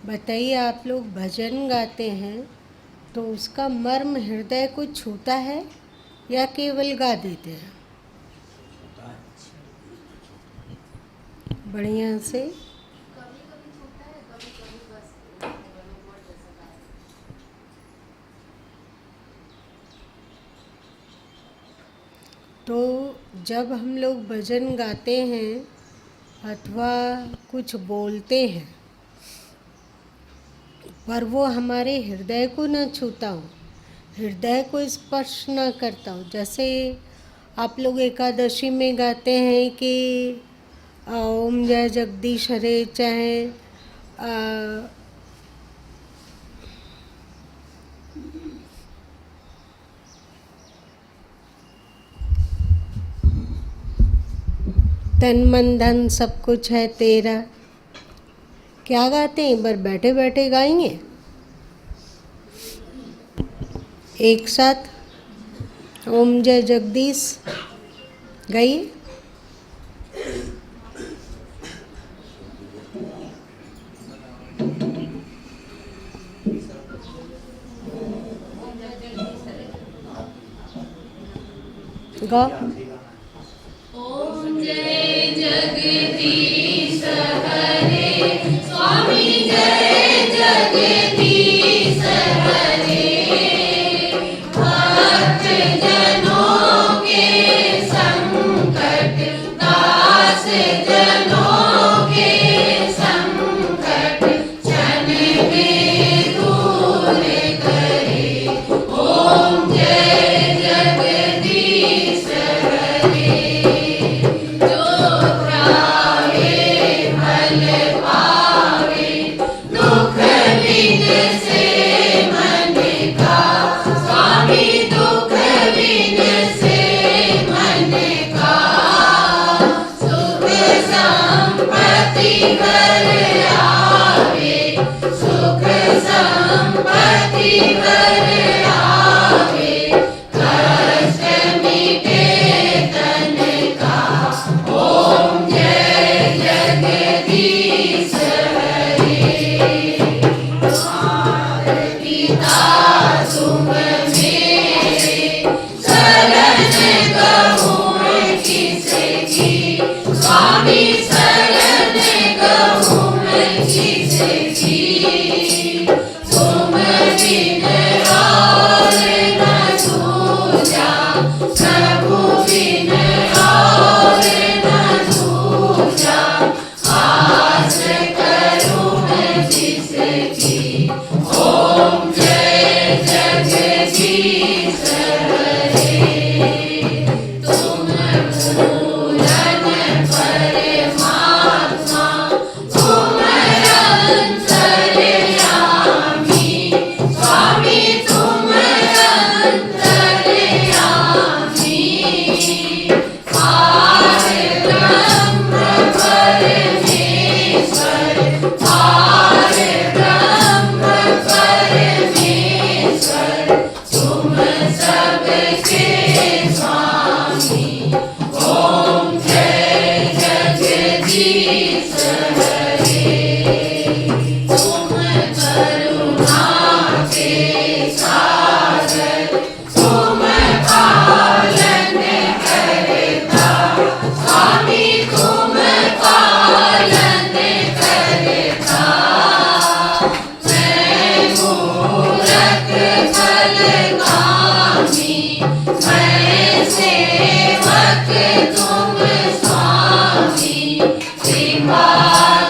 बताइए, आप लोग भजन गाते हैं तो उसका मर्म हृदय को छूता है या केवल गा देते हैं? बढ़िया से। तो जब हम लोग भजन गाते हैं अथवा कुछ बोलते हैं पर वो हमारे हृदय को न छूता हो, हृदय को स्पर्श न करता हो, जैसे आप लोग एकादशी में गाते हैं कि ओम जय जगदीश हरे, चाहे तन मन धन सब कुछ है तेरा, क्या गाते हैं? एक बार बैठे बैठे गाएंगे एक साथ। ओम जय जगदीश गाइए। गाओ। ओम जय जगदीश हरे, स्वामी जय जगदीश हरे, भक्त जनों के संकट, दास जनों के संकट, क्षण में दूर करे। ओम जय जगदीश हरे, जो त्रावे फल पावे, दुख बिन से मन का, स्वामी दुख बिन से मन का, सुख संपत्ति घर आवे, सुख संपत्ति घर आवे, कष्ट मिटे तन का। ओम जय जगदीश हरे, पिता तुम मेरे, शरण कहूँ किसकी, स्वामी शरण कहूँ किसकी, तुम बिन और न दूजा, प्रभु बिन और न दूजा, आस करूँ जिसकी। ओम जय जगदीश हरे, तुम पूरन परमात्मा, तुम अंतर्यामी, स्वामी तुम अंतर्यामी, पार ब्रह्म परमेश्वर, पार ब्रह्म परमेश्वर, तुम सबके स्वामी। ओम जय जगदीश हरे, तुम करुणा के सागर, तुम पालन करता, स्वामी तुम पालन करता, मैं मूरख फलगामी, मैं सेवक तुम स्वामी, कृपा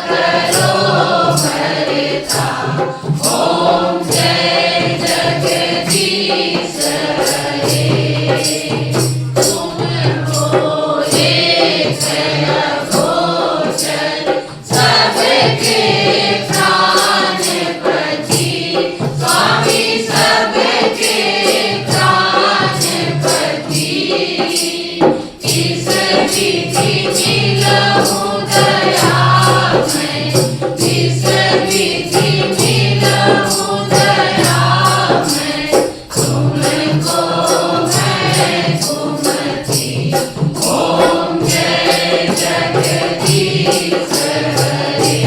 करो भरता। ओम जय जगदीश हरे, तुम हो एक गोचर, सबके प्राणपति, स्वामी सबके प्राणपति, इस विधि मिलऊं दया मैं, इस विधि मिलऊं दया मैं, तुमको मैं तुमकी। ओम जय जगदीश हरे,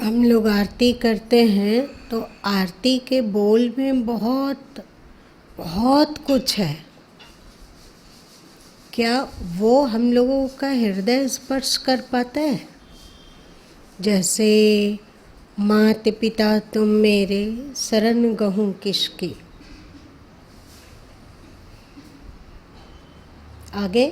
हम लोग आरती करते हैं तो आरती के बोल में बहुत बहुत कुछ है। क्या वो हम लोगों का हृदय स्पर्श कर पाता है? जैसे मात पिता तुम मेरे, शरण गहूँ किसकी। आगे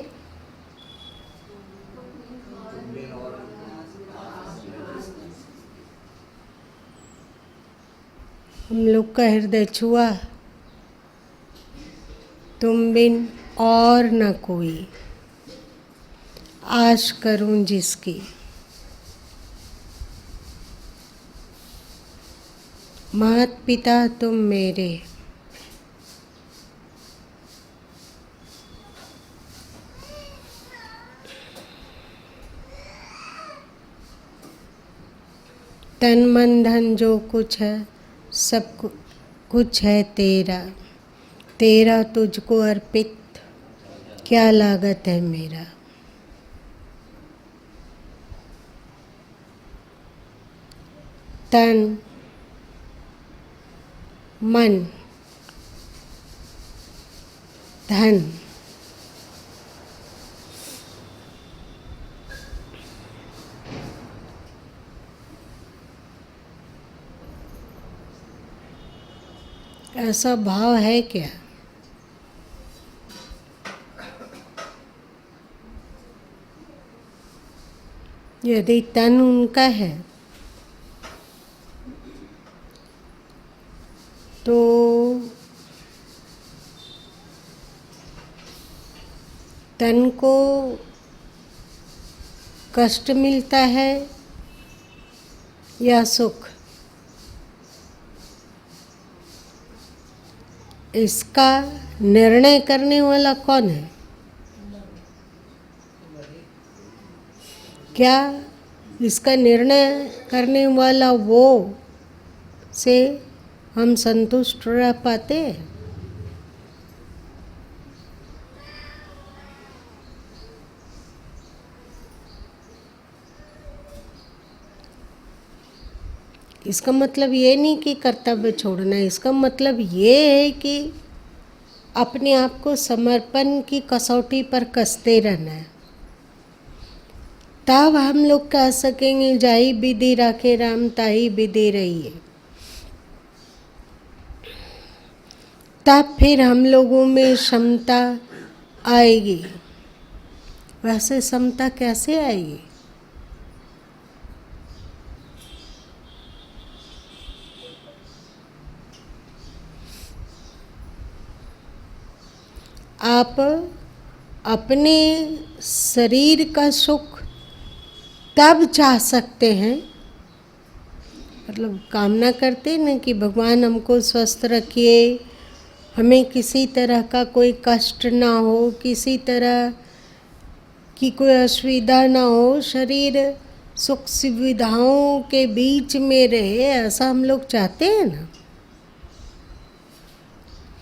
हम लोग का हृदय छुआ, तुम बिन और न कोई, आश करूं जिसकी। मात पिता तुम मेरे, तन मन धन जो कुछ है सब कुछ है तेरा, तेरा तुझको अर्पित क्या लागत है मेरा। तन मन धन ऐसा भाव है क्या? यदि तन उनका है तो तन को कष्ट मिलता है या सुख? इसका निर्णय करने वाला कौन है? क्या इसका निर्णय करने वाला वो से हम संतुष्ट रह पाते हैं? इसका मतलब ये नहीं कि कर्तव्य छोड़ना है, इसका मतलब ये है कि अपने आप को समर्पण की कसौटी पर कसते रहना है। तब हम लोग कह सकेंगे जाई विधि राखे राम ताई विधि रहिए। तब फिर हम लोगों में क्षमता आएगी। वैसे क्षमता कैसे आएगी? आप अपने शरीर का सुख तब चाह सकते हैं, मतलब कामना करते हैं ना कि भगवान हमको स्वस्थ रखिए, हमें किसी तरह का कोई कष्ट ना हो, किसी तरह की कोई असुविधा ना हो, शरीर सुख सुविधाओं के बीच में रहे, ऐसा हम लोग चाहते हैं ना।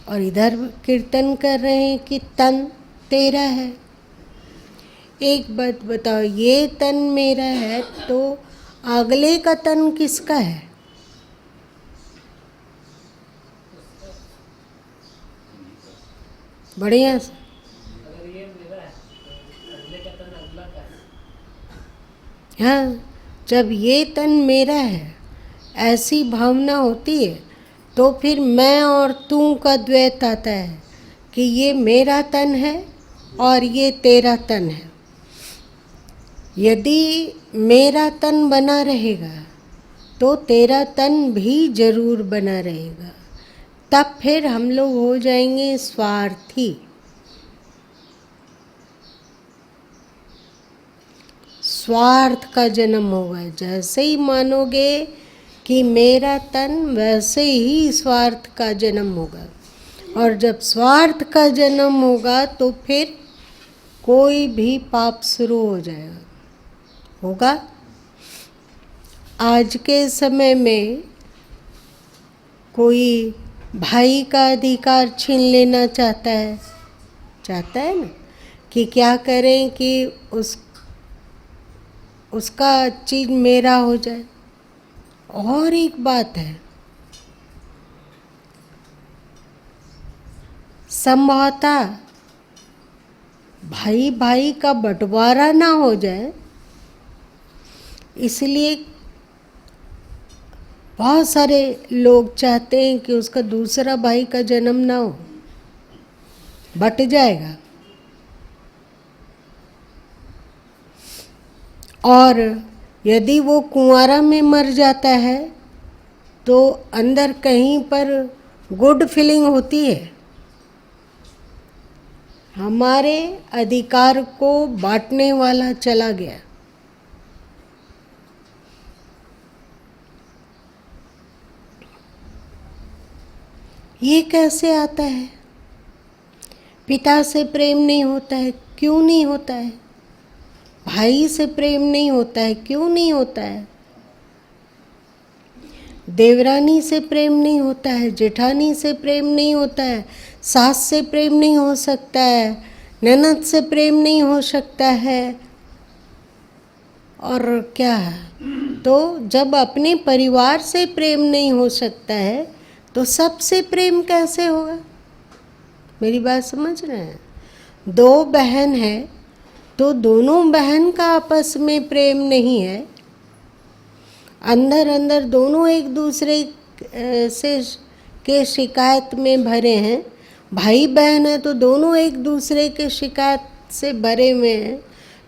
और इधर कीर्तन कर रहे हैं कि तन तेरा है। एक बात बताओ, ये तन मेरा है तो अगले का तन किसका है? बढ़िया से हाँ, जब ये तन मेरा है ऐसी भावना होती है तो फिर मैं और तू का द्वैत आता है कि ये मेरा तन है और ये तेरा तन है। यदि मेरा तन बना रहेगा तो तेरा तन भी जरूर बना रहेगा। तब फिर हम लोग हो जाएंगे स्वार्थी। स्वार्थ का जन्म होगा। जैसे ही मानोगे कि मेरा तन, वैसे ही स्वार्थ का जन्म होगा। और जब स्वार्थ का जन्म होगा तो फिर कोई भी पाप शुरू हो जाएगा, होगा। आज के समय में कोई भाई का अधिकार छीन लेना चाहता है ना, कि क्या करें कि उसका चीज़ मेरा हो जाए। और एक बात है, संभवतः भाई भाई का बंटवारा ना हो जाए, इसलिए बहुत सारे लोग चाहते हैं कि उसका दूसरा भाई का जन्म ना हो, बट जाएगा। और यदि वो कुंवारा में मर जाता है तो अंदर कहीं पर गुड फीलिंग होती है, हमारे अधिकार को बांटने वाला चला गया। ये कैसे आता है? पिता से प्रेम नहीं होता है, क्यों नहीं होता है? भाई से प्रेम नहीं होता है, क्यों नहीं होता है? देवरानी से प्रेम नहीं होता है, जेठानी से प्रेम नहीं होता है, सास से प्रेम नहीं हो सकता है, ननद से प्रेम नहीं हो सकता है, और क्या है? तो जब अपने परिवार से प्रेम नहीं हो सकता है तो सबसे प्रेम कैसे होगा? मेरी बात समझ रहे हैं? दो बहन है तो दोनों बहन का आपस में प्रेम नहीं है, अंदर अंदर दोनों एक दूसरे से के शिकायत में भरे हैं। भाई बहन है तो दोनों एक दूसरे के शिकायत से भरे हुए हैं।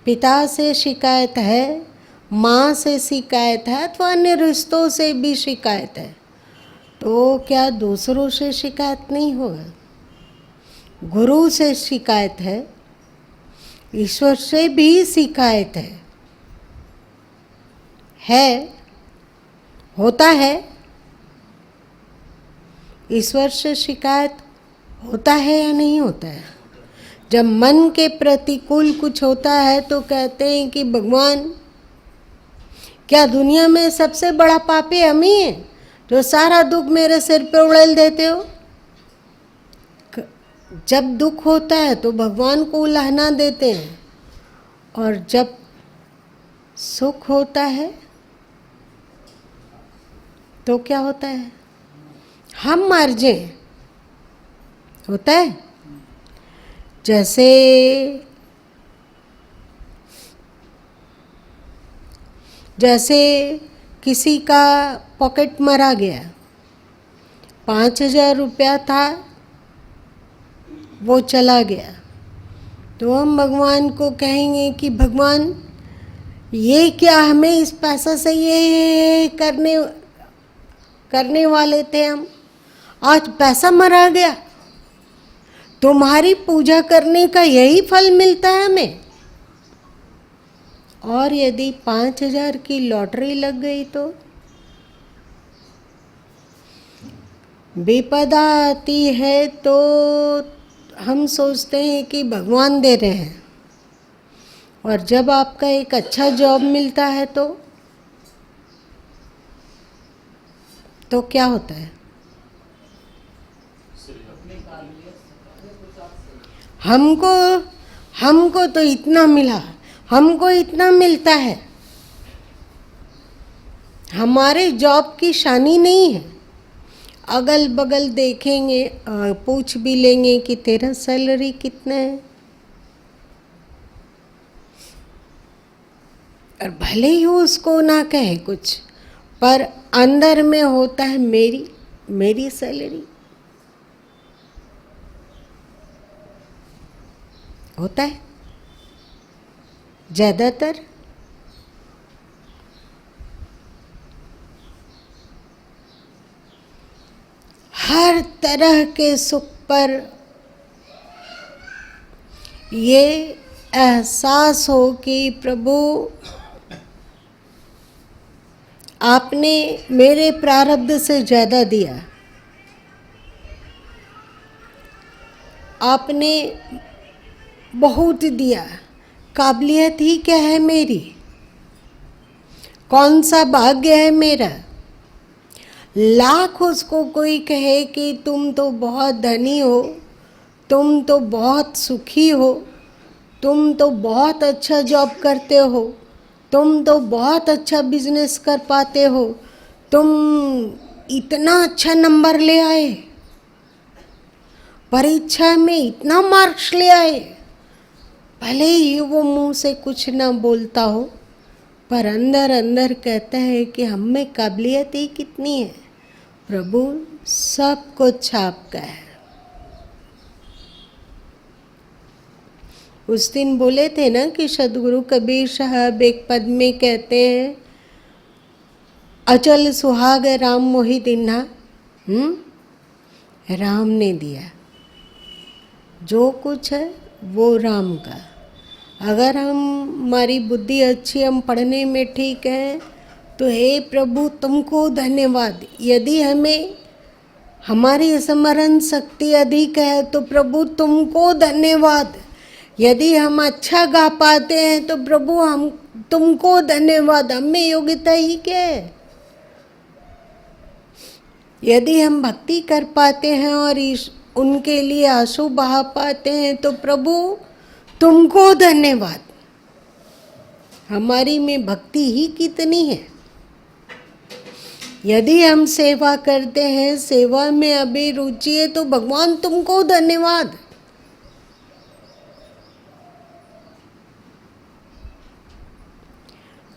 पिता से शिकायत है, माँ से शिकायत है, अथवा अन्य रिश्तों से भी शिकायत है, तो क्या दूसरों से शिकायत नहीं होगा? गुरु से शिकायत है, ईश्वर से भी शिकायत है, होता है। ईश्वर से शिकायत होता है या नहीं होता है? जब मन के प्रतिकूल कुछ होता है तो कहते हैं कि भगवान, क्या दुनिया में सबसे बड़ा पापी हम ही हैं जो सारा दुख मेरे सिर पे उड़ेल देते हो? जब दुख होता है तो भगवान को उलाहना देते हैं, और जब सुख होता है तो क्या होता है? हम मर्जे होता है। जैसे किसी का पॉकेट मरा गया, 5,000 रुपया था, वो चला गया, तो हम भगवान को कहेंगे कि भगवान, ये क्या, हमें इस पैसा से ये करने वाले थे हम, आज पैसा मरा गया, तुम्हारी पूजा करने का यही फल मिलता है हमें। और यदि 5,000 की लॉटरी लग गई तो विपदा आती है तो हम सोचते हैं कि भगवान दे रहे हैं, और जब आपका एक अच्छा जॉब मिलता है तो क्या होता है? हमको तो इतना मिला, हमको इतना मिलता है। हमारे जॉब की शानी नहीं है। अगल बगल देखेंगे, पूछ भी लेंगे कि तेरा सैलरी कितना है, और भले ही उसको ना कहे कुछ, पर अंदर में होता है मेरी सैलरी होता है ज़्यादातर। हर तरह के सुख पर ये एहसास हो कि प्रभु, आपने मेरे प्रारब्ध से ज़्यादा दिया, आपने बहुत दिया, काबिलियत ही क्या है मेरी, कौन सा भाग्य है मेरा। लाख उसको कोई कहे कि तुम तो बहुत धनी हो, तुम तो बहुत सुखी हो, तुम तो बहुत अच्छा जॉब करते हो, तुम तो बहुत अच्छा बिजनेस कर पाते हो, तुम इतना अच्छा नंबर ले आए, परीक्षा में इतना मार्क्स ले आए। भले ही वो मुंह से कुछ ना बोलता हो, पर अंदर अंदर कहता है कि हम में काबिलियत ही कितनी है। प्रभु सब कुछ आपका है। उस दिन बोले थे ना कि सदगुरु कबीर साहब एक पद में कहते हैं, अचल सुहाग राम मोहि दिन्हा। राम ने दिया, जो कुछ है वो राम का। अगर हमारी बुद्धि अच्छी, हम पढ़ने में ठीक है, तो हे प्रभु तुमको धन्यवाद। यदि हमें हमारी स्मरण शक्ति अधिक है तो प्रभु तुमको धन्यवाद। यदि हम अच्छा गा पाते हैं तो प्रभु हम तुमको धन्यवाद। हमें योग्यता ही क्या है? यदि हम भक्ति कर पाते हैं और उनके लिए आंसू बहा पाते हैं तो प्रभु तुमको धन्यवाद। हमारी में भक्ति ही कितनी है। यदि हम सेवा करते हैं, सेवा में अभी रुचि है, तो भगवान तुमको धन्यवाद।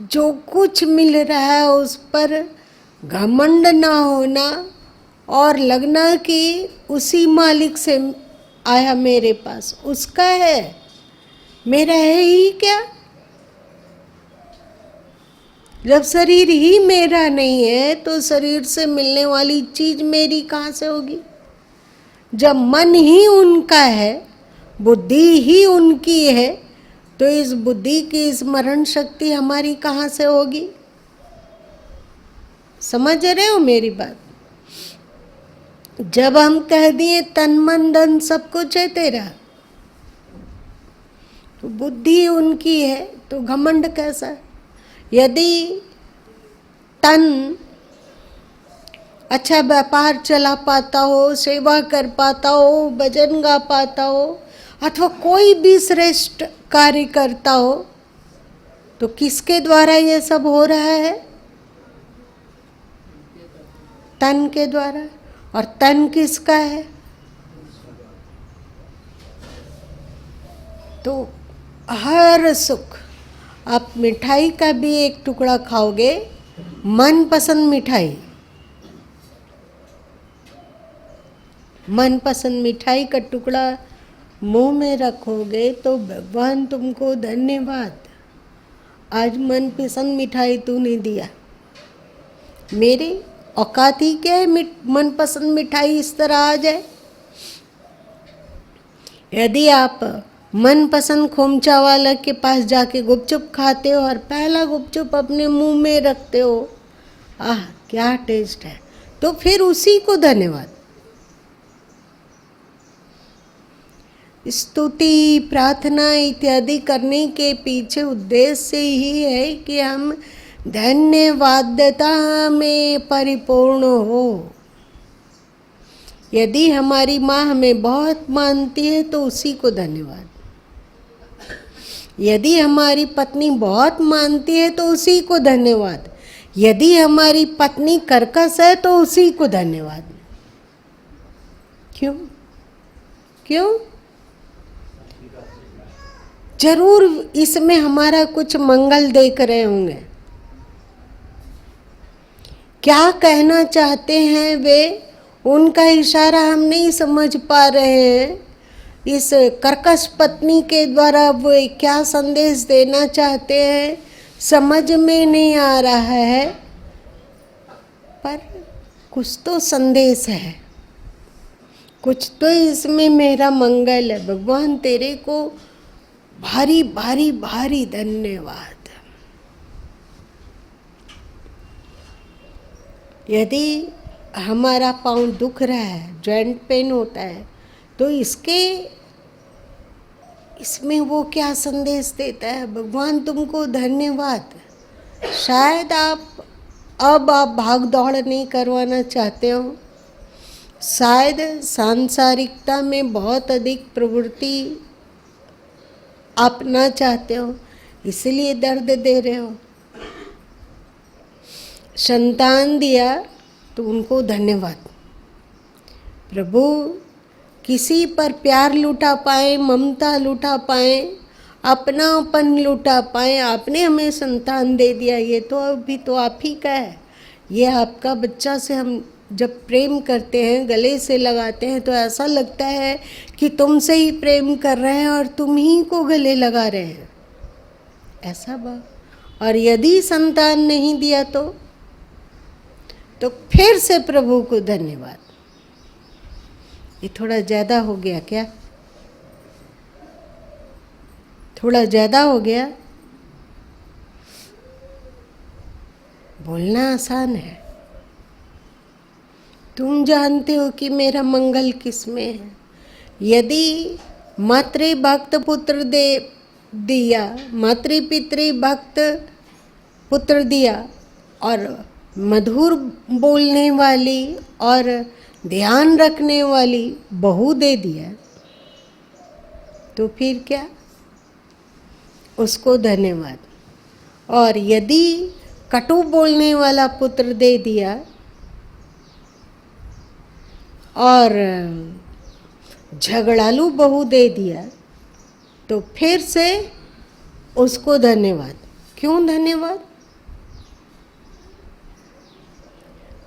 जो कुछ मिल रहा है उस पर घमंड ना होना और लगना कि उसी मालिक से आया, मेरे पास उसका है, मेरा है ही क्या। जब शरीर ही मेरा नहीं है तो शरीर से मिलने वाली चीज मेरी कहाँ से होगी। जब मन ही उनका है, बुद्धि ही उनकी है, तो इस बुद्धि की स्मरण शक्ति हमारी कहाँ से होगी। समझ रहे हो मेरी बात? जब हम कह दिए तन मन धन सब कुछ है तेरा, तो बुद्धि उनकी है, तो घमंड कैसा। यदि तन अच्छा व्यापार चला पाता हो, सेवा कर पाता हो, भजन गा पाता हो, अथवा कोई भी श्रेष्ठ कार्य करता हो, तो किसके द्वारा ये सब हो रहा है? तन के द्वारा। और तन किसका है? तो हर सुख, आप मिठाई का भी एक टुकड़ा खाओगे, मनपसंद मिठाई, मनपसंद मिठाई का टुकड़ा मुंह में रखोगे तो भगवान तुमको धन्यवाद, आज मनपसंद मिठाई तूने दिया। मेरी औकात ही क्या है मनपसंद मिठाई इस तरह आ जाए। यदि आप मनपसंद खोमचा वाला के पास जाके गुपचुप खाते हो और पहला गुपचुप अपने मुंह में रखते हो, आह क्या टेस्ट है, तो फिर उसी को धन्यवाद। स्तुति, प्रार्थना इत्यादि करने के पीछे उद्देश्य ही है कि हम धन्यवादता में परिपूर्ण हो। यदि हमारी माँ हमें बहुत मानती है तो उसी को धन्यवाद। यदि हमारी पत्नी बहुत मानती है तो उसी को धन्यवाद। यदि हमारी पत्नी कर्कश है तो उसी को धन्यवाद। क्यों? क्यों? जरूर इसमें हमारा कुछ मंगल देख रहे होंगे। क्या कहना चाहते हैं वे, उनका इशारा हम नहीं समझ पा रहे हैं। इस कर्कश पत्नी के द्वारा वो क्या संदेश देना चाहते हैं समझ में नहीं आ रहा है, पर कुछ तो संदेश है, कुछ तो इसमें मेरा मंगल है। भगवान तेरे को भारी भारी भारी धन्यवाद। यदि हमारा पाँव दुख रहा है, जॉइंट पेन होता है, तो इसमें वो क्या संदेश देता है? भगवान तुमको धन्यवाद। शायद अब आप भाग दौड़ नहीं करवाना चाहते हो, शायद सांसारिकता में बहुत अधिक प्रवृत्ति अपना चाहते हो, इसलिए दर्द दे रहे हो। संतान दिया तो उनको धन्यवाद। प्रभु किसी पर प्यार लुटा पाए, ममता लुटा पाए, अपनापन लुटा पाए, आपने हमें संतान दे दिया, ये तो अभी तो आप ही का है। ये आपका बच्चा से हम जब प्रेम करते हैं, गले से लगाते हैं, तो ऐसा लगता है कि तुमसे ही प्रेम कर रहे हैं और तुम ही को गले लगा रहे हैं, ऐसा भाव। और यदि संतान नहीं दिया तो फिर से प्रभु को धन्यवाद। ये थोड़ा ज़्यादा हो गया क्या? थोड़ा ज़्यादा हो गया? बोलना आसान है, तुम जानते हो कि मेरा मंगल किस में है। यदि मातृ भक्त पुत्र दिया, मातृ पितृ भक्त पुत्र दिया और मधुर बोलने वाली और ध्यान रखने वाली बहू दे दिया, तो फिर क्या? उसको धन्यवाद। और यदि कटु बोलने वाला पुत्र दे दिया और झगड़ालू बहू दे दिया, तो फिर से उसको धन्यवाद। क्यों धन्यवाद?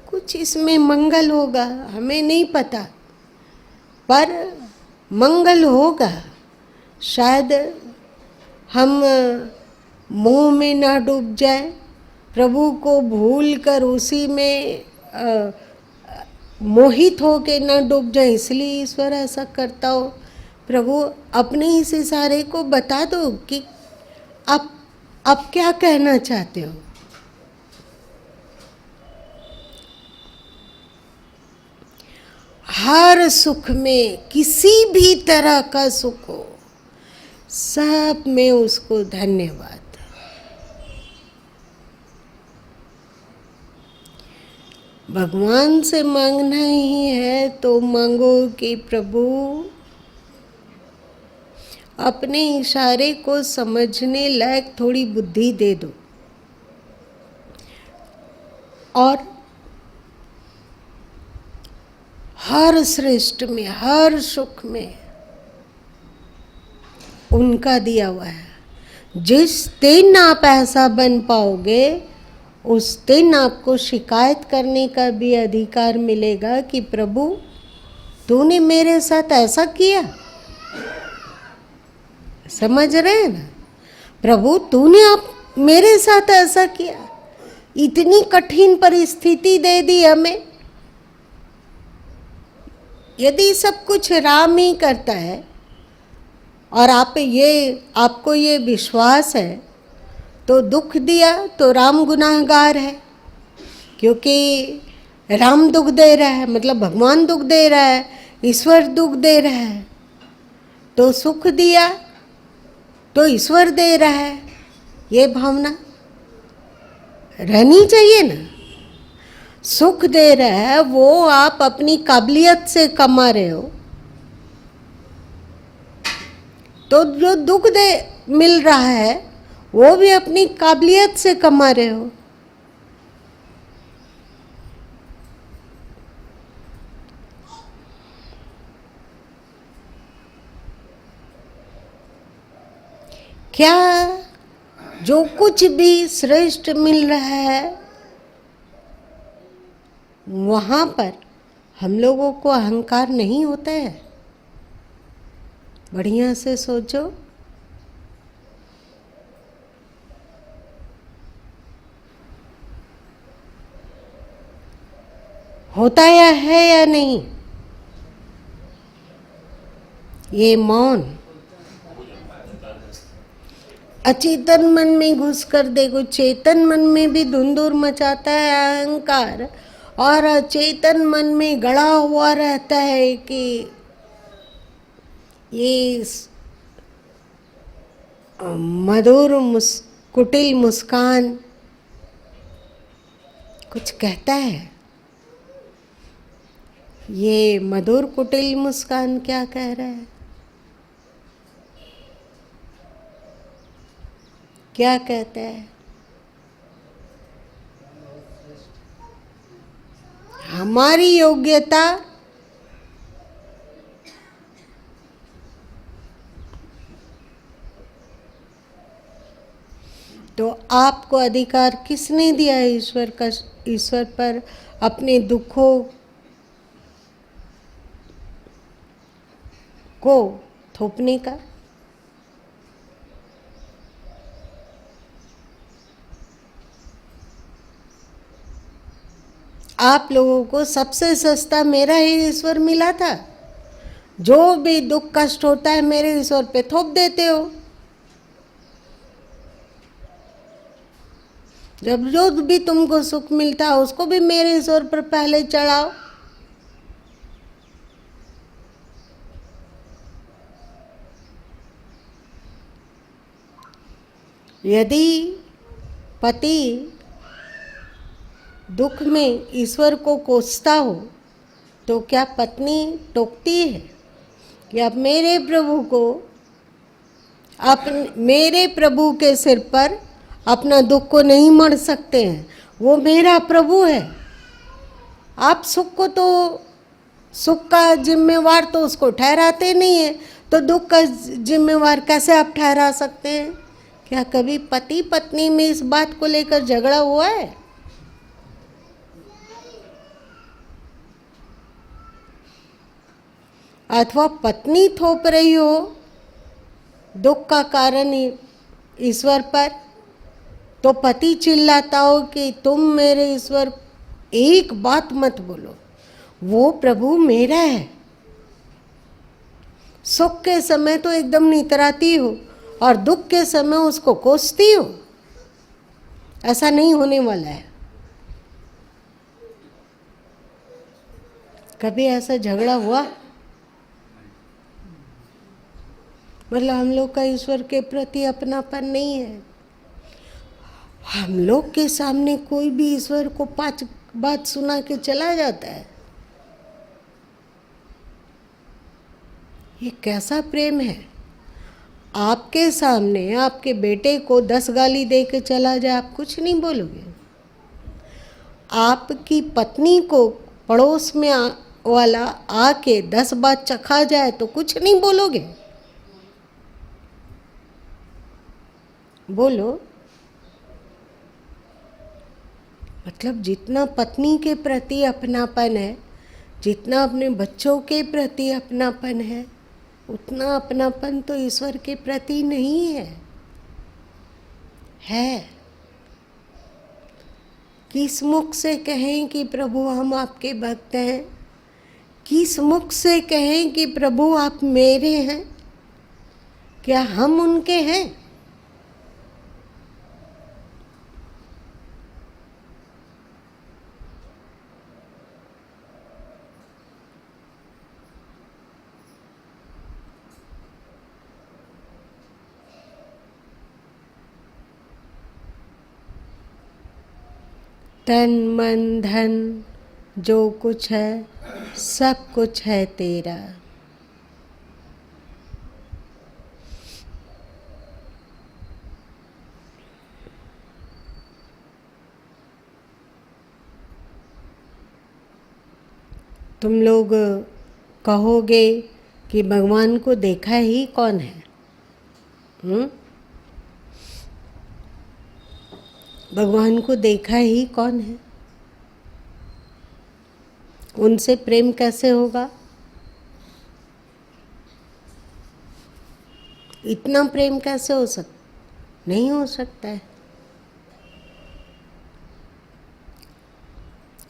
कुछ इसमें मंगल होगा, हमें नहीं पता, पर मंगल होगा। शायद हम मोह में ना डूब जाए, प्रभु को भूल कर उसी में मोहित हो के ना डूब जाए, इसलिए ईश्वर ऐसा करता हो। प्रभु अपने इस इशारे को बता दो कि आप क्या कहना चाहते हो। हर सुख में, किसी भी तरह का सुख हो, सब में उसको धन्यवाद। भगवान से मांगना ही है तो मांगो कि प्रभु अपने इशारे को समझने लायक थोड़ी बुद्धि दे दो, और हर श्रेष्ठ में, हर सुख में उनका दिया हुआ है। जिस दिन आप ऐसा बन पाओगे, उस दिन आपको शिकायत करने का भी अधिकार मिलेगा कि प्रभु तूने मेरे साथ ऐसा किया। समझ रहे हैं ना? प्रभु तूने आप मेरे साथ ऐसा किया, इतनी कठिन परिस्थिति दे दी हमें। यदि सब कुछ राम ही करता है और आपको ये विश्वास है, तो दुख दिया तो राम गुनाहगार है, क्योंकि राम दुख दे रहा है, मतलब भगवान दुख दे रहा है, ईश्वर दुख दे रहा है। तो सुख दिया तो ईश्वर दे रहा है, ये भावना रहनी चाहिए ना। सुख दे रहा है वो आप अपनी काबिलियत से कमा रहे हो, तो जो दुख मिल रहा है वो भी अपनी काबिलियत से कमा रहे हो। क्या जो कुछ भी श्रेष्ठ मिल रहा है वहाँ पर हम लोगों को अहंकार नहीं होता है? बढ़िया से सोचो। होता है या नहीं? ये मौन अचेतन मन में घुस कर देखो, चेतन मन में भी धुंधुर मचाता है अहंकार, और अचेतन मन में गड़ा हुआ रहता है कि ये मधुर कुटिल मुस्कान कुछ कहता है। ये मधुर कुटिल मुस्कान क्या कह रहा है? क्या कहता है? हमारी योग्यता तो आपको अधिकार किसने दिया है ईश्वर पर अपने दुखों को थोपने का? आप लोगों को सबसे सस्ता मेरा ही ईश्वर मिला था। जो भी दुख कष्ट होता है मेरे ईश्वर पे थोप देते हो। जब जो भी तुमको सुख मिलता है उसको भी मेरे ईश्वर पर पहले चढ़ाओ। यदि पति दुख में ईश्वर को कोसता हो तो क्या पत्नी टोकती है कि आप मेरे प्रभु को मेरे प्रभु के सिर पर अपना दुख को नहीं मढ़ सकते हैं, वो मेरा प्रभु है। आप सुख का जिम्मेवार तो उसको ठहराते नहीं है, तो दुख का जिम्मेवार कैसे आप ठहरा सकते हैं? क्या कभी पति पत्नी में इस बात को लेकर झगड़ा हुआ है? अथवा पत्नी थोप रही हो दुख का कारण ईश्वर पर, तो पति चिल्लाता हो कि तुम मेरे ईश्वर, एक बात मत बोलो, वो प्रभु मेरा है। सुख के समय तो एकदम नितराती हो और दुख के समय उसको कोसती हो। ऐसा नहीं होने वाला है। कभी ऐसा झगड़ा हुआ? मतलब हम लोग का ईश्वर के प्रति अपनापन नहीं है। हम लोग के सामने कोई भी ईश्वर को 5 बात सुना के चला जाता है। ये कैसा प्रेम है? आपके सामने आपके बेटे को 10 गाली दे के चला जाए, आप कुछ नहीं बोलोगे। आपकी पत्नी को पड़ोस में वाला आके 10 बात चखा जाए तो कुछ नहीं बोलोगे। बोलो। मतलब जितना पत्नी के प्रति अपनापन है, जितना अपने बच्चों के प्रति अपनापन है, उतना अपनापन तो ईश्वर के प्रति नहीं है। किस मुख से कहें कि प्रभु हम आपके भक्त हैं? किस मुख से कहें कि प्रभु आप मेरे हैं? क्या हम उनके हैं? तन मन धन जो कुछ है सब कुछ है तेरा। तुम लोग कहोगे कि भगवान को देखा ही कौन है? भगवान को देखा ही कौन है? उनसे प्रेम कैसे होगा? इतना प्रेम कैसे हो सकता? नहीं हो सकता है।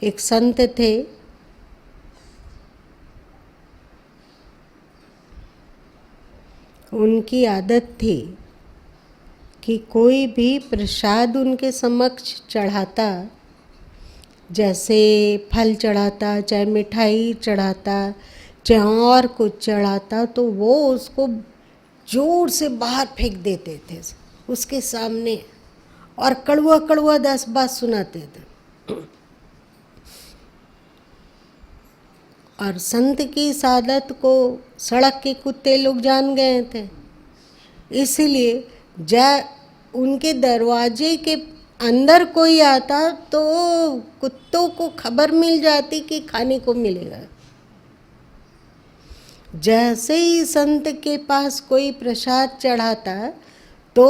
एक संत थे, उनकी आदत थी कि कोई भी प्रसाद उनके समक्ष चढ़ाता, जैसे फल चढ़ाता, चाहे मिठाई चढ़ाता, चाहे और कुछ चढ़ाता, तो वो उसको जोर से बाहर फेंक देते थे उसके सामने और कड़वा कड़वा 10 बात सुनाते थे। और संत की इस आदत को सड़क के कुत्ते लोग जान गए थे, इसलिए उनके दरवाजे के अंदर कोई आता तो कुत्तों को खबर मिल जाती कि खाने को मिलेगा। जैसे ही संत के पास कोई प्रसाद चढ़ाता तो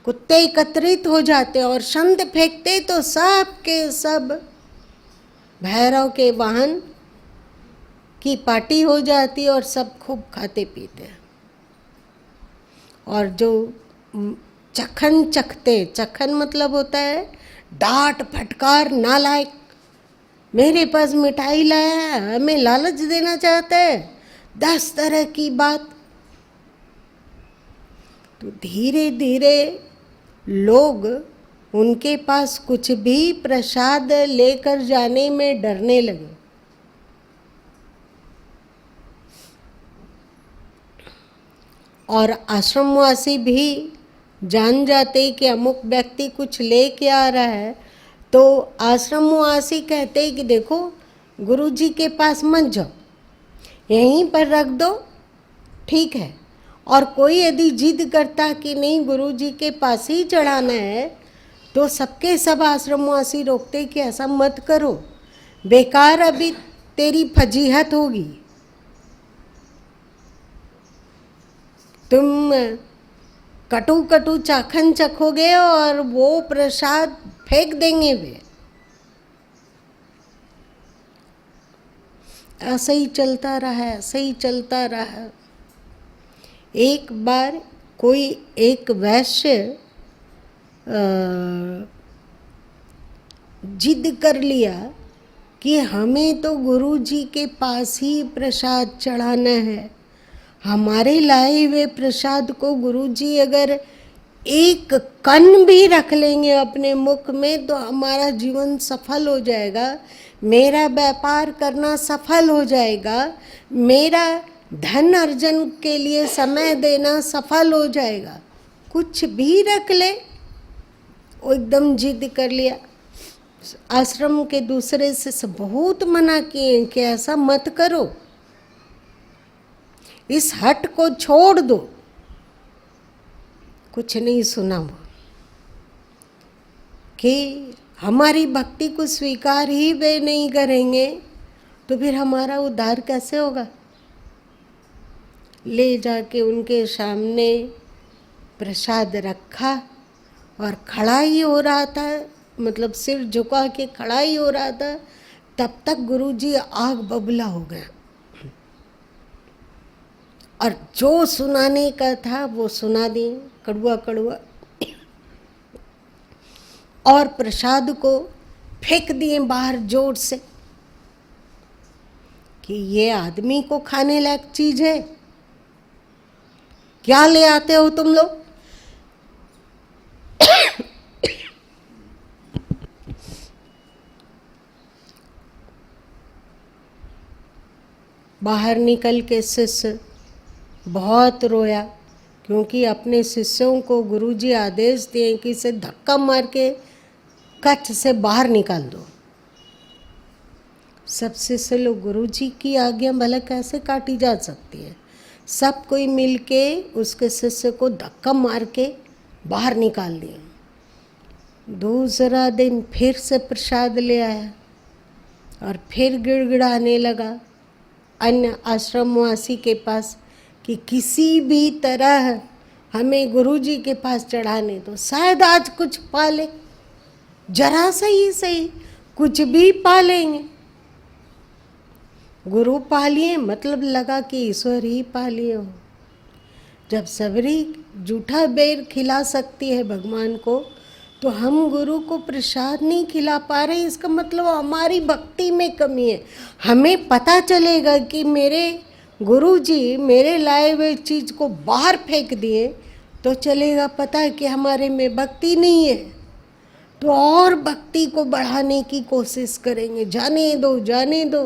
कुत्ते एकत्रित हो जाते और संत फेंकते तो सब के सब भैरव के वाहन की पार्टी हो जाती और सब खूब खाते पीते। और जो चखन चखते, चखन मतलब होता है डांट फटकार, नालायक, मेरे पास मिठाई लाया है, हमें लालच देना चाहता है, 10 तरह की बात। तो धीरे धीरे लोग उनके पास कुछ भी प्रसाद लेकर जाने में डरने लगे। और आश्रमवासी भी जान जाते कि अमुक व्यक्ति कुछ लेके आ रहा है, तो आश्रमवासी कहते कि देखो गुरुजी के पास मत जाओ, यहीं पर रख दो, ठीक है। और कोई यदि जिद करता कि नहीं गुरुजी के पास ही चढ़ाना है, तो सबके सब आश्रमवासी रोकते कि ऐसा मत करो, बेकार अभी तेरी फजीहत होगी, तुम कटु कटु चाखन चखोगे और वो प्रसाद फेंक देंगे वे। ऐसे ही चलता रहा, ऐसे ही चलता रहा। एक बार कोई एक वैश्य जिद कर लिया कि हमें तो गुरु जी के पास ही प्रसाद चढ़ाना है, हमारे लाए हुए प्रसाद को गुरु जी अगर एक कण भी रख लेंगे अपने मुख में तो हमारा जीवन सफल हो जाएगा, मेरा व्यापार करना सफल हो जाएगा, मेरा धन अर्जन के लिए समय देना सफल हो जाएगा। कुछ भी रख ले, वो एकदम जिद कर लिया। आश्रम के दूसरे से बहुत मना किए कि ऐसा मत करो, इस हट को छोड़ दो। कुछ नहीं सुना वो कि हमारी भक्ति को स्वीकार ही वे नहीं करेंगे तो फिर हमारा उद्धार कैसे होगा। ले जाके उनके सामने प्रसाद रखा और खड़ा ही हो रहा था, मतलब सिर झुका के खड़ा ही हो रहा था, तब तक गुरुजी आग बबूला हो गया और जो सुनाने का था वो सुना दिए, कड़वा कड़वा, और प्रसाद को फेंक दिए बाहर जोर से कि ये आदमी को खाने लायक चीज है, क्या ले आते हो तुम लोग। बाहर निकल के शिष्य बहुत रोया, क्योंकि अपने शिष्यों को गुरुजी आदेश दिए कि इसे धक्का मार के कच्छ से बाहर निकाल दो। सब शिष्य लोग, गुरुजी की आज्ञा भला कैसे काटी जा सकती है। सब कोई मिलके उसके शिष्य को धक्का मार के बाहर निकाल दिया। दूसरा दिन फिर से प्रसाद ले आया और फिर गिड़गिड़ाने लगा अन्य आश्रमवासी के पास कि किसी भी तरह हमें गुरुजी के पास चढ़ाने दो, शायद आज कुछ पा ले, जरा सही सही कुछ भी पा लेंगे। गुरु पा लिए मतलब लगा कि ईश्वर ही पा लिए हो। जब सबरी जूठा बेर खिला सकती है भगवान को, तो हम गुरु को प्रसाद नहीं खिला पा रहे, इसका मतलब हमारी भक्ति में कमी है। हमें पता चलेगा कि मेरे गुरु जी मेरे लाए हुए चीज़ को बाहर फेंक दिए तो चलेगा पता कि हमारे में भक्ति नहीं है, तो और भक्ति को बढ़ाने की कोशिश करेंगे। जाने दो जाने दो।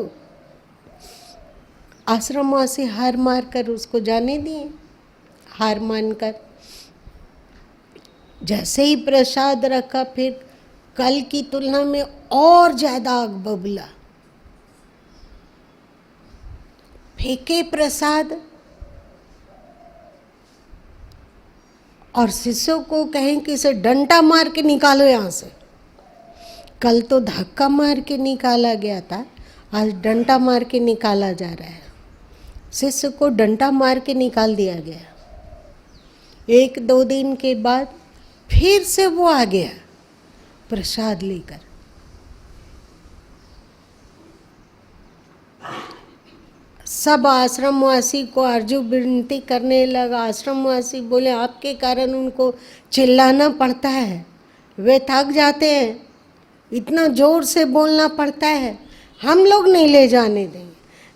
आश्रमवासी हार मार कर उसको जाने दिए। हार मानकर जैसे ही प्रसाद रखा, फिर कल की तुलना में और ज़्यादा आग बबूला। फेंके प्रसाद और शिष्यों को कहें कि इसे डंडा मार के निकालो यहाँ से। कल तो धक्का मार के निकाला गया था, आज डंडा मार के निकाला जा रहा है। शिष्य को डंडा मार के निकाल दिया गया। 1-2 दिन के बाद फिर से वो आ गया प्रसाद लेकर। सब आश्रमवासी को अर्जु विनती करने लगा। आश्रमवासी बोले आपके कारण उनको चिल्लाना पड़ता है, वे थक जाते हैं, इतना जोर से बोलना पड़ता है, हम लोग नहीं ले जाने देंगे।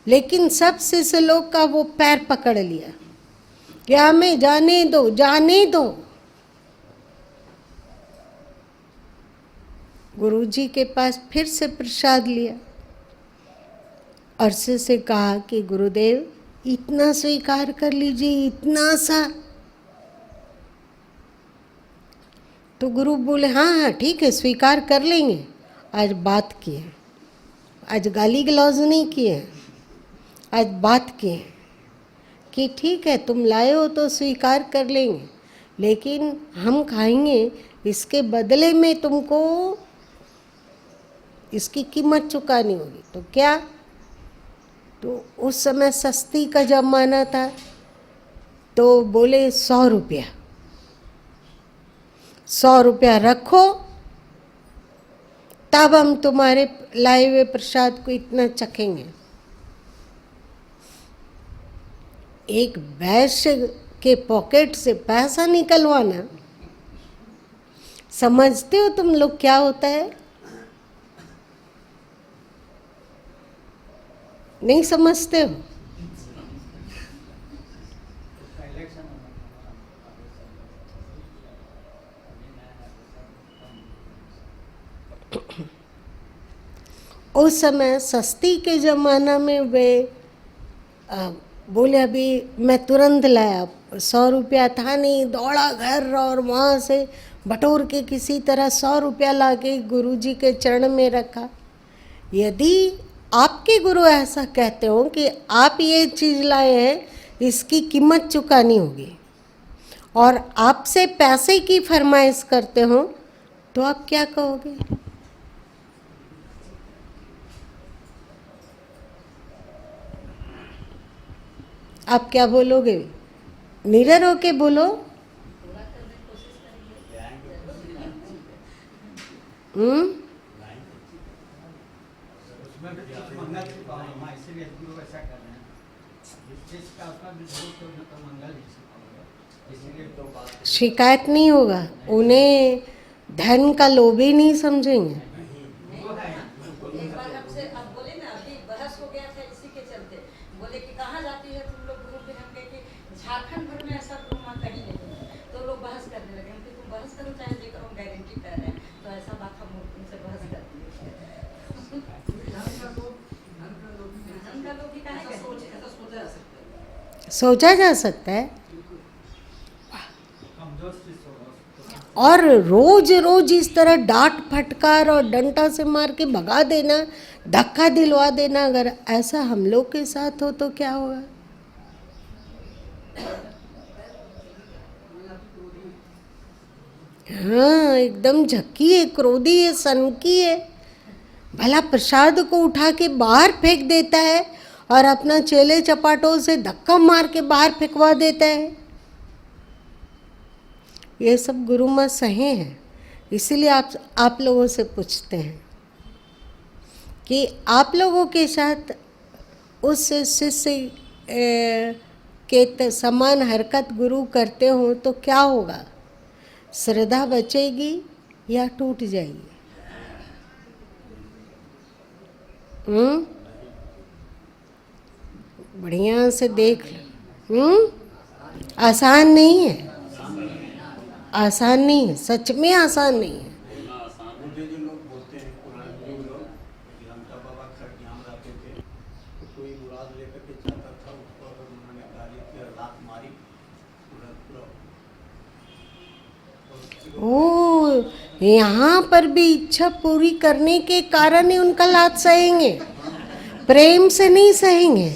लेकिन सब शिष्य लोग का वो पैर पकड़ लिया कि हमें जाने दो, जाने दो। गुरुजी के पास फिर से प्रसाद लिया और से कहा कि गुरुदेव इतना स्वीकार कर लीजिए, इतना सा। तो गुरु बोले हाँ हाँ ठीक है, स्वीकार कर लेंगे। आज बात किए, आज गाली गलौज नहीं किए, आज बात किए कि ठीक है तुम लाए हो तो स्वीकार कर लेंगे, लेकिन हम खाएंगे, इसके बदले में तुमको इसकी कीमत चुकानी होगी। तो क्या? तो उस समय सस्ती का जमाना था, तो बोले 100 रुपया, 100 रुपया रखो, तब हम तुम्हारे लाए हुए प्रसाद को इतना चखेंगे। एक वैश्य के पॉकेट से पैसा निकलवाना, समझते हो तुम लोग क्या होता है? नहीं समझते हो? उस समय सस्ती के ज़माना में वे बोले अभी मैं तुरंत लाया, 100 रुपया था नहीं, दौड़ा घर और वहाँ से बटोर के किसी तरह 100 रुपया ला के गुरुजी के चरण में रखा। यदि आपके गुरु ऐसा कहते हो कि आप ये चीज़ लाए हैं, इसकी कीमत चुकानी होगी, और आपसे पैसे की फरमाइश करते हो, तो आप क्या कहोगे? आप क्या बोलोगे? निडर होके बोलो। शिकायत नहीं होगा, उन्हें धन का लोभ ही नहीं समझेंगे। एक बार हमसे अब बोले ना, अभी बहस हो गया था इसी के चलते। बोले कि कहाँ जाती है तुम लोग ग्रुप में? हम कहे कि झारखंड भर में ऐसा ग्रुप कहीं नहीं है। तो लोग बहस करने लगे। हम तुम बहस करो चाहे जे करो, गारंटी कर रहे हैं। तो ऐसा बात हम उनसे बहस करते हैं। सोचा जा सकता है। और रोज रोज इस तरह डांट फटकार और डंडा से मार के भगा देना, धक्का दिलवा देना, अगर ऐसा हम लोग के साथ हो तो क्या होगा? हाँ, एकदम झक्की है, क्रोधी है, सनकी है। भला प्रसाद को उठा के बाहर फेंक देता है और अपना चेले चपाटों से धक्का मार के बाहर फेंकवा देता है। ये सब गुरु माँ सहे हैं। इसीलिए आप लोगों से पूछते हैं कि आप लोगों के साथ उस शिष्य के समान हरकत गुरु करते हो तो क्या होगा? श्रद्धा बचेगी या टूट जाएगी? बढ़िया से देख लो। आसान नहीं है, आसान नहीं है, सच में आसान नहीं है। मुझे जो लोग बोलते हैं पुराने जो लोग लंका बाबा खर यहाँ रहते थे, तो कोई मुराद लेकर के जाता था, उसको अगर उन्होंने गाली की और लात मारी ओ, यहाँ पर भी इच्छा पूरी करने के कारण ही उनका लात सहेंगे, प्रेम से नहीं सहेंगे,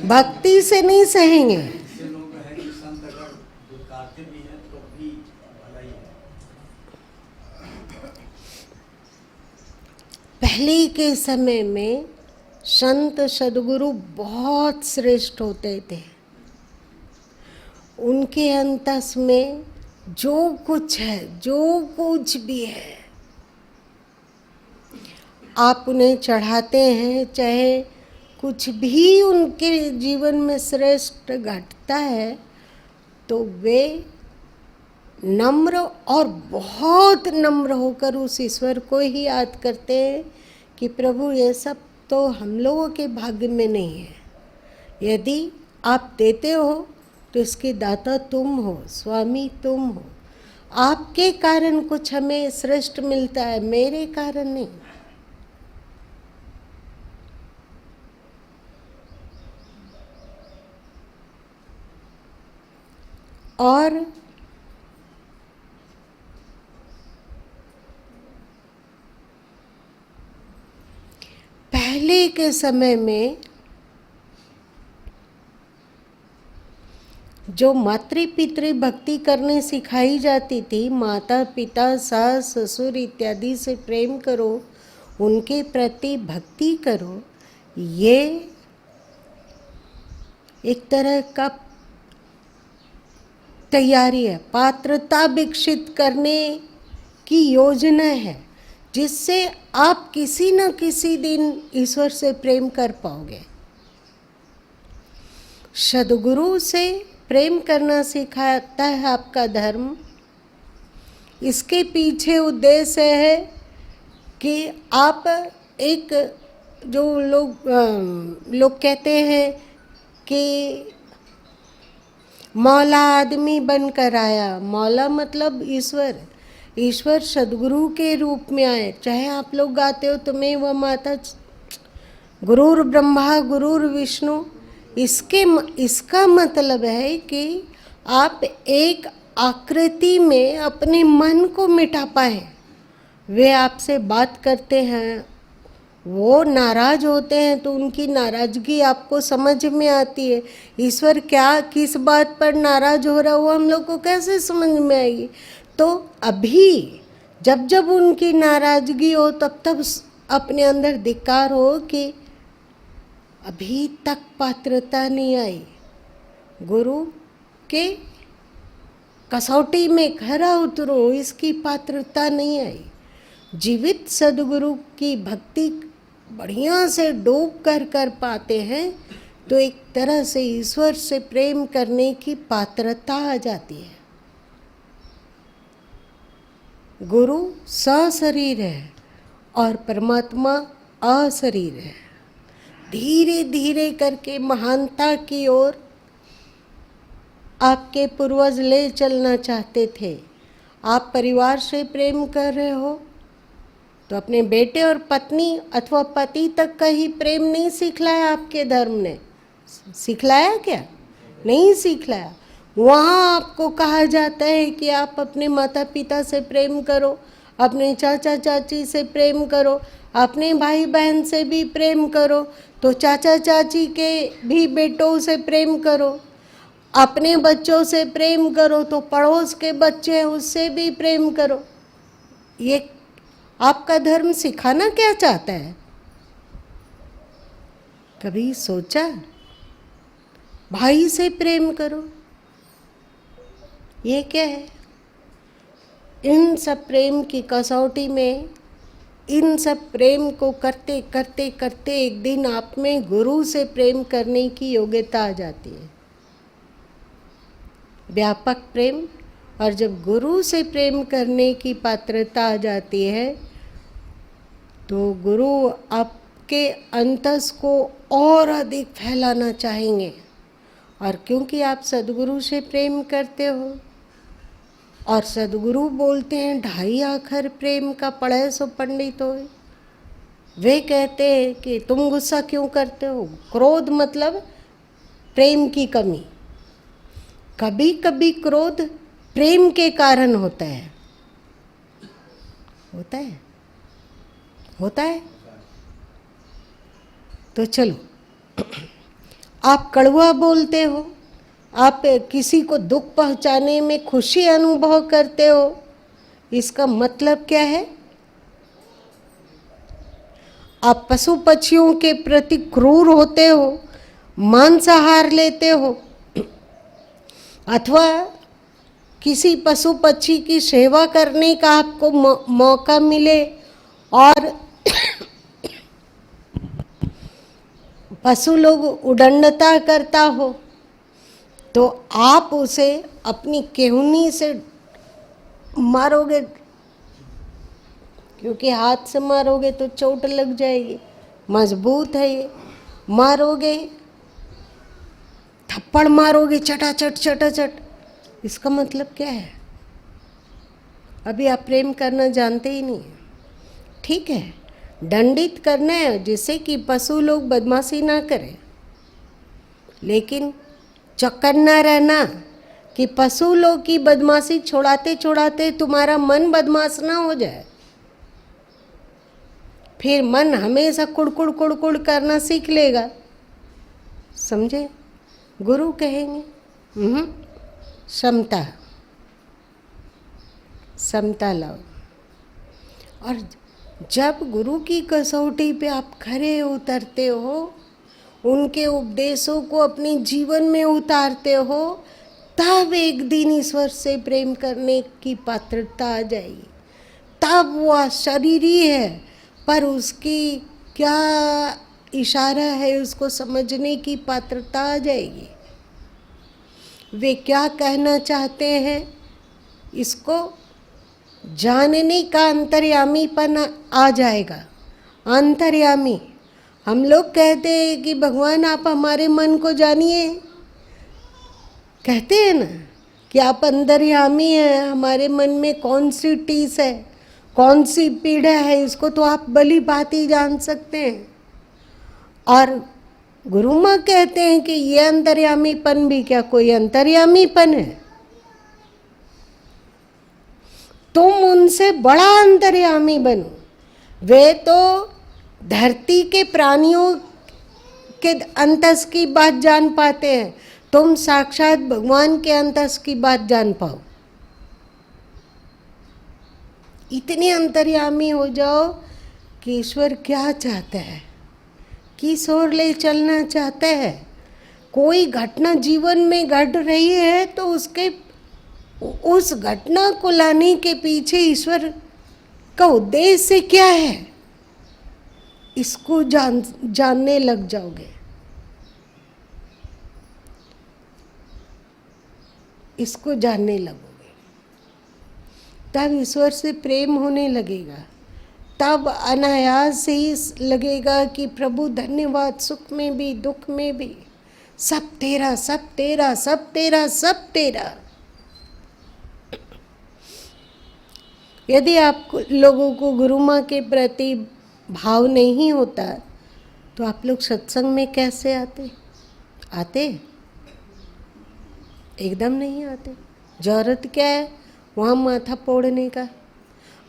भक्ति से नहीं सहेंगे। ऐसे लोग हैं कि संत अगर दुर्कारते भी हैं तो पहले के समय में संत सद्गुरु बहुत श्रेष्ठ होते थे। उनके अंतस में जो कुछ है, जो कुछ भी है, आप उन्हें चढ़ाते हैं, चाहे कुछ भी उनके जीवन में श्रेष्ठ घटता है, तो वे नम्र और बहुत नम्र होकर उस ईश्वर को ही याद करते हैं कि प्रभु ये सब तो हम लोगों के भाग्य में नहीं है। यदि आप देते हो तो इसके दाता तुम हो, स्वामी तुम हो। आपके कारण कुछ हमें श्रेष्ठ मिलता है, मेरे कारण नहीं। और पहले के समय में जो मातृ पितृ भक्ति करने सिखाई जाती थी, माता पिता सास ससुर इत्यादि से प्रेम करो, उनके प्रति भक्ति करो, ये एक तरह का तैयारी है, पात्रता विकसित करने की योजना है, जिससे आप किसी न किसी दिन ईश्वर से प्रेम कर पाओगे। सद्गुरु से प्रेम करना सिखाता है आपका धर्म। इसके पीछे उद्देश्य है कि आप एक जो लोग कहते हैं कि मौला आदमी बनकर आया, मौला मतलब ईश्वर, ईश्वर सद्गुरु के रूप में आए। चाहे आप लोग गाते हो तुम्हें वह माता, गुरुर ब्रह्मा गुरुर विष्णु, इसका मतलब है कि आप एक आकृति में अपने मन को मिटा पाए। वे आपसे बात करते हैं, वो नाराज होते हैं तो उनकी नाराजगी आपको समझ में आती है। ईश्वर क्या किस बात पर नाराज हो रहा है वो हम लोग को कैसे समझ में आएगी। तो अभी जब जब उनकी नाराजगी हो तब तब अपने अंदर धिक्कार हो कि अभी तक पात्रता नहीं आई, गुरु के कसौटी में खरा उतरो, इसकी पात्रता नहीं आई। जीवित सद्गुरु की भक्ति बढ़िया से डूब कर पाते हैं तो एक तरह से ईश्वर से प्रेम करने की पात्रता आ जाती है। गुरु सशरीर है और परमात्मा अशरीर है। धीरे धीरे करके महानता की ओर आपके पूर्वज ले चलना चाहते थे। आप परिवार से प्रेम कर रहे हो तो अपने बेटे और पत्नी अथवा पति तक का ही प्रेम नहीं सिखलाया आपके धर्म ने। सिखलाया क्या? नहीं सिखलाया। वहाँ आपको कहा जाता है कि आप अपने माता पिता से प्रेम करो, अपने चाचा चाची से प्रेम करो, अपने भाई बहन से भी प्रेम करो, तो चाचा चाची के भी बेटों से प्रेम करो, अपने बच्चों से प्रेम करो, तो पड़ोस के बच्चे हैं उससे भी प्रेम करो। ये आपका धर्म सिखाना क्या चाहता है? कभी सोचा? भाई से प्रेम करो, ये क्या है? इन सब प्रेम की कसौटी में, इन सब प्रेम को करते करते करते एक दिन आप में गुरु से प्रेम करने की योग्यता आ जाती है, व्यापक प्रेम। और जब गुरु से प्रेम करने की पात्रता आ जाती है तो गुरु आपके अंतस को और अधिक फैलाना चाहेंगे। और क्योंकि आप सद्गुरु से प्रेम करते हो और सद्गुरु बोलते हैं 2.5 अक्षर प्रेम का पढ़े सो पंडित होए। वे कहते हैं कि तुम गुस्सा क्यों करते हो? क्रोध मतलब प्रेम की कमी। कभी कभी क्रोध प्रेम के कारण होता है। होता है। तो चलो, आप कड़वा बोलते हो, आप किसी को दुख पहुंचाने में खुशी अनुभव करते हो, इसका मतलब क्या है? आप पशु पक्षियों के प्रति क्रूर होते हो, मांसाहार लेते हो, अथवा किसी पशु पक्षी की सेवा करने का आपको मौका मिले और पशु लोग उदंडता करता हो, तो आप उसे अपनी केहूनी से मारोगे, क्योंकि हाथ से मारोगे तो चोट लग जाएगी, मजबूत है ये, मारोगे, थप्पड़ मारोगे चटाचट चटाचट, इसका मतलब क्या है? अभी आप प्रेम करना जानते ही नहीं। ठीक है, दंडित करना है जिससे कि पशु लोग बदमाशी ना करें, लेकिन चौकन्ना रहना कि पशु लोग की बदमाशी छोड़ाते छोड़ाते तुम्हारा मन बदमाश ना हो जाए। फिर मन हमेशा कुड़कुड़ कुड़कुड़ करना सीख लेगा, समझे? गुरु कहेंगे समता, समता लाओ। और जब गुरु की कसौटी पे आप खरे उतरते हो, उनके उपदेशों को अपने जीवन में उतारते हो, तब एक दिन ईश्वर से प्रेम करने की पात्रता आ जाएगी। तब वह शरीरी है, पर उसकी क्या इशारा है उसको समझने की पात्रता आ जाएगी। वे क्या कहना चाहते हैं इसको जानने का अंतर्यामीपन आ जाएगा। अंतर्यामी, हम लोग कहते हैं कि भगवान आप हमारे मन को जानिए, कहते हैं ना कि आप अंतर्यामी हैं, हमारे मन में कौन सी टीस है, कौन सी पीड़ा है, इसको तो आप भली भांति जान सकते हैं। और गुरु माँ कहते हैं कि ये अंतर्यामीपन भी क्या कोई अंतर्यामीपन है? तुम उनसे बड़ा अंतर्यामी बनो। वे तो धरती के प्राणियों के अंतस की बात जान पाते हैं, तुम साक्षात भगवान के अंतस की बात जान पाओ। इतने अंतर्यामी हो जाओ कि ईश्वर क्या चाहता है, किस ओर ले चलना चाहता है। कोई घटना जीवन में घट रही है तो उस घटना को लाने के पीछे ईश्वर का उद्देश्य क्या है, इसको जानने लग जाओगे। इसको जानने लगोगे, तब ईश्वर से प्रेम होने लगेगा। तब अनायास से ही लगेगा कि प्रभु धन्यवाद, सुख में भी दुख में भी सब तेरा, सब तेरा, सब तेरा, सब तेरा। यदि आप लोगों को गुरु माँ के प्रति भाव नहीं होता तो आप लोग सत्संग में कैसे आते? एकदम नहीं आते। जरूरत क्या है वहाँ माथा फोड़ने का?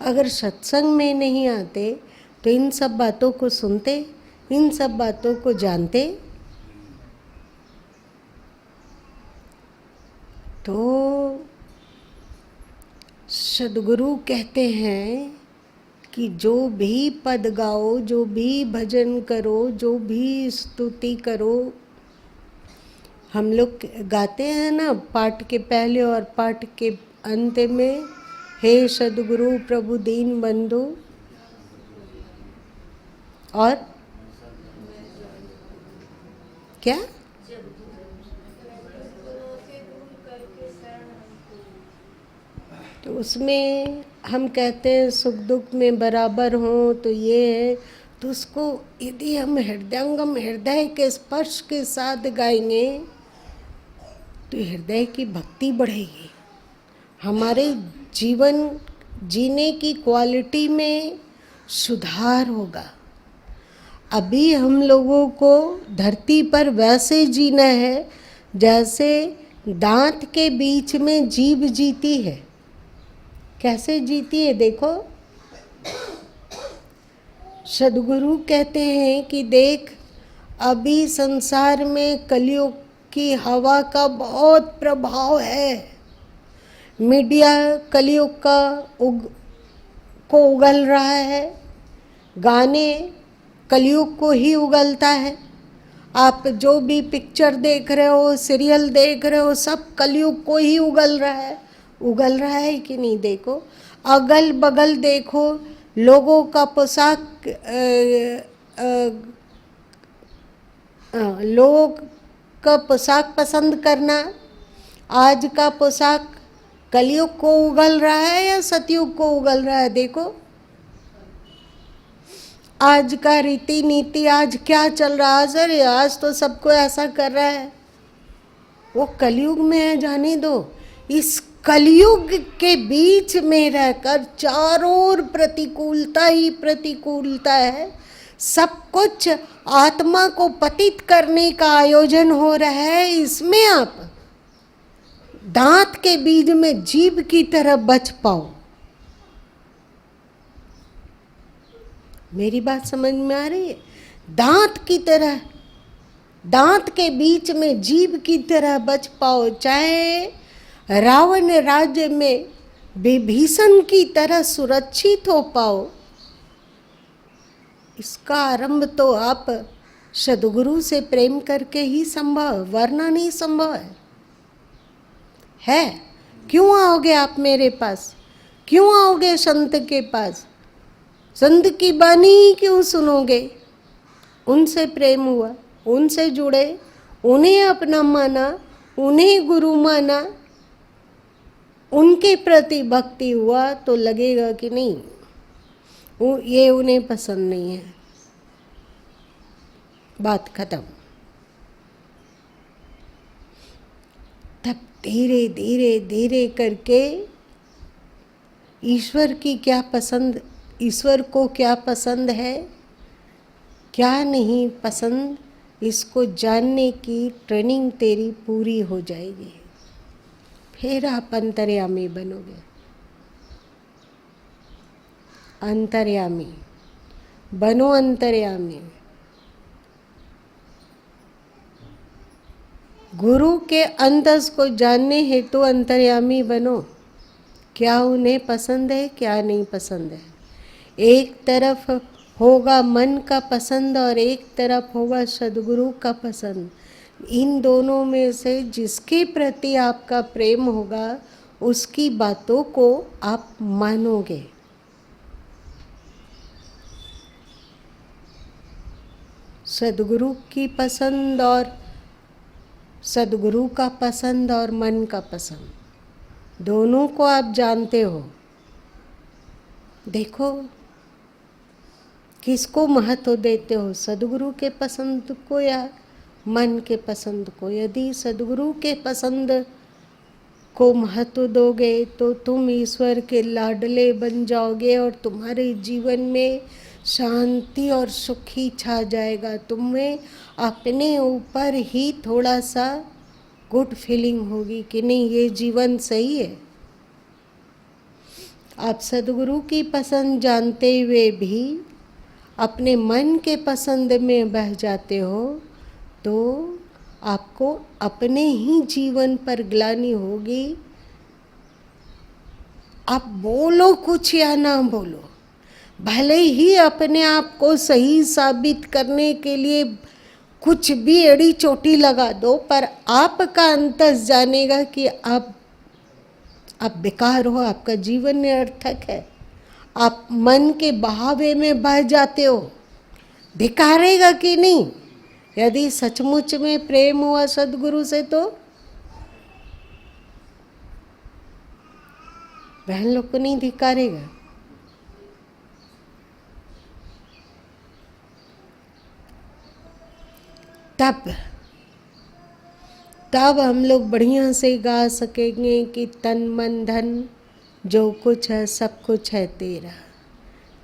अगर सत्संग में नहीं आते तो इन सब बातों को सुनते, इन सब बातों को जानते, तो सद्गुरु कहते हैं कि जो भी पद गाओ, जो भी भजन करो, जो भी स्तुति करो, हम लोग गाते हैं ना पाठ के पहले और पाठ के अंत में, हे सद्गुरु प्रभु दीन बंधु, और क्या? तो उसमें हम कहते हैं सुख दुख में बराबर हों, तो ये है। तो उसको यदि हम हृदयंगम, हृदय के स्पर्श के साथ गाएंगे तो हृदय की भक्ति बढ़ेगी, हमारे जीवन जीने की क्वालिटी में सुधार होगा। अभी हम लोगों को धरती पर वैसे जीना है जैसे दांत के बीच में जीभ जीती है। कैसे जीती है देखो। सद्गुरु कहते हैं कि देख, अभी संसार में कलयुग की हवा का बहुत प्रभाव है। मीडिया कलयुग को उगल रहा है, गाने कलयुग को ही उगलता है। आप जो भी पिक्चर देख रहे हो, सीरियल देख रहे हो, सब कलयुग को ही उगल रहा है कि नहीं? देखो, अगल बगल देखो, लोगों का पोशाक, लोगों का पोशाक पसंद करना, आज का पोशाक कलयुग को उगल रहा है या सतयुग को उगल रहा है? देखो, आज का रीति नीति, आज क्या चल रहा है? सर आज तो सबको ऐसा कर रहा है, वो कलयुग में है, जाने दो। इस कलयुग के बीच में रहकर चारों ओर प्रतिकूलता ही प्रतिकूलता है। सब कुछ आत्मा को पतित करने का आयोजन हो रहा है। इसमें आप दांत के बीज में जीभ की तरह बच पाओ। मेरी बात समझ में आ रही है? दांत की तरह, दांत के बीच में जीभ की तरह बच पाओ। चाहे रावण राज्य में विभीषण की तरह सुरक्षित हो पाओ। इसका आरंभ तो आप सद्गुरु से प्रेम करके ही संभव, वरना नहीं संभव है। क्यों आओगे आप मेरे पास? क्यों आओगे संत के पास? संत की बानी क्यों सुनोगे? उनसे प्रेम हुआ, उनसे जुड़े, उन्हें अपना माना, उन्हें गुरु माना, उनके प्रति भक्ति हुआ, तो लगेगा कि नहीं ये उन्हें पसंद नहीं है। बात खत्म। तब धीरे धीरे धीरे करके ईश्वर की क्या पसंद, ईश्वर को क्या पसंद है, क्या नहीं पसंद, इसको जानने की ट्रेनिंग तेरी पूरी हो जाएगी। फिर आप अंतर्यामी बनोगे। अंतर्यामी बनो, अंतर्यामी। गुरु के अंतस को जानने हेतु अंतर्यामी बनो। क्या उन्हें पसंद है, क्या नहीं पसंद है। एक तरफ होगा मन का पसंद और एक तरफ होगा सद्गुरु का पसंद। इन दोनों में से जिसके प्रति आपका प्रेम होगा उसकी बातों को आप मानोगे। सद्गुरु की पसंद और सद्गुरु का पसंद और मन का पसंद, दोनों को आप जानते हो। देखो किसको महत्व देते हो, सद्गुरु के पसंद को या मन के पसंद को? यदि सद्गुरु के पसंद को महत्व दोगे तो तुम ईश्वर के लाडले बन जाओगे और तुम्हारे जीवन में शांति और सुख ही छा जाएगा। तुम्हें अपने ऊपर ही थोड़ा सा गुड फीलिंग होगी कि नहीं, ये जीवन सही है। आप सद्गुरु की पसंद जानते हुए भी अपने मन के पसंद में बह जाते हो तो आपको अपने ही जीवन पर ग्लानि होगी। आप बोलो कुछ या ना बोलो, भले ही अपने आप को सही साबित करने के लिए कुछ भी एड़ी चोटी लगा दो, पर आपका अंतस जानेगा कि आप बेकार हो, आपका निरर्थक निरर्थक है। आप मन के बहावे में बह जाते हो, धिक्कारेगा कि नहीं? यदि सचमुच में प्रेम हुआ सद्गुरु से तो बहन लोग को नहीं धिक्कारेगा। तब हम लोग बढ़िया से गा सकेंगे कि तन मन धन जो कुछ है सब कुछ है तेरा,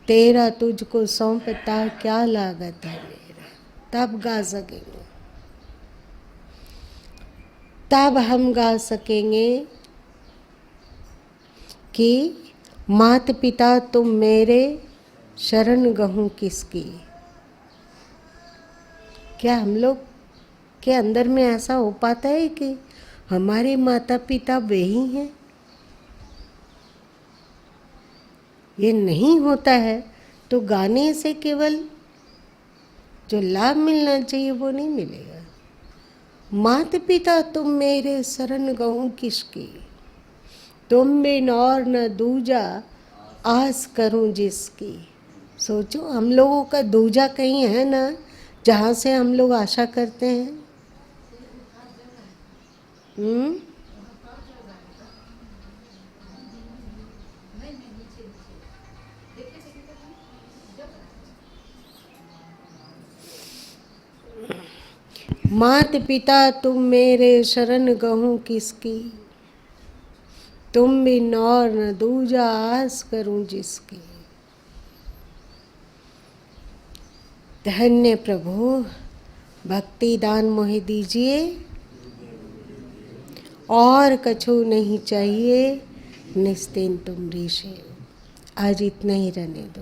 तेरा तुझको सौंपता क्या लागत है मेरा। तब गा सकेंगे, तब हम गा सकेंगे कि मात पिता तुम मेरे शरण गहूँ किसकी। क्या हम लोग के अंदर में ऐसा हो पाता है कि हमारे माता पिता वे ही हैं? ये नहीं होता है तो गाने से केवल जो लाभ मिलना चाहिए वो नहीं मिलेगा। माता पिता तुम मेरे शरण गहूँ किसकी, तुम बिन और न दूजा आस करूं जिसकी। सोचो हम लोगों का दूजा कहीं है ना जहाँ से हम लोग आशा करते हैं। मात पिता तुम मेरे शरण गहूँ किसकी, तुम बिन और न दूजा आस करूं जिसकी। धन्य प्रभु, भक्ति दान मोहि दीजिए, और कछु नहीं चाहिए, निस्तीन तुम ऋषि। आज इतना ही रहने दो।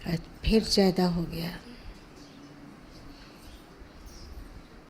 आज फिर ज़्यादा हो गया।